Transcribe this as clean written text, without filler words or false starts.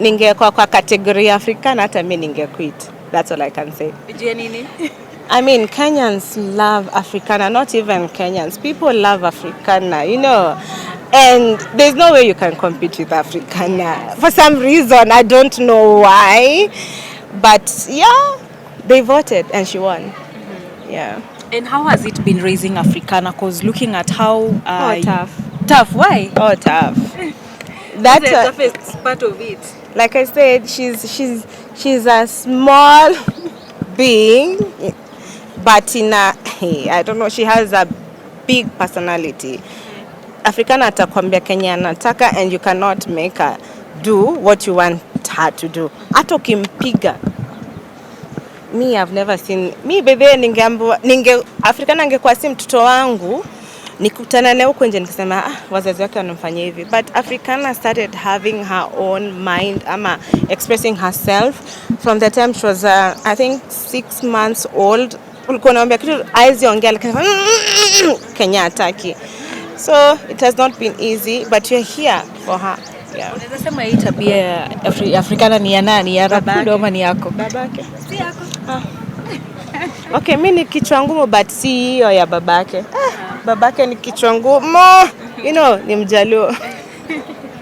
ningekuwa kwa category ya Africana hata mimi ningequit. That's all I can say. Ujue nini? I mean, Kenyans love Africana, not even Kenyans. People love Africana, you know. And there's no way you can compete with Africana. For some reason, I don't know why. But yeah, they voted and she won. Yeah. And how has it been raising Africana? Because looking at how... tough. Tough? Why? Oh, tough. That's the toughest part of it. Like I said, she's a small being, but I don't know, she has a big personality. Africana atakwambia Kenya anataka and you cannot make her do what you want her to do. Hata ukimpiga. Me, I've never seen, Africana angekuwa si mtoto wangu, nikutana naye huko nje nikisema wazazi wake wanamfanyia hivi. But Africana started having her own mind, expressing herself from the time she was I think 6 months old. Ulikuwa unaambia kitu aizi ongea lakini Kenya hataki. So it has not been easy, but you're here for her. Yeah. Unaweza sema hii tabia ya Africana ni ya nani? Ya Rapudo ama ni yako? Babake. Si yako. Okay, mimi ni kichwa ngumu but si hiyo ya babake. Babake ni kichwa ngumu. You know, ni Mjaluo.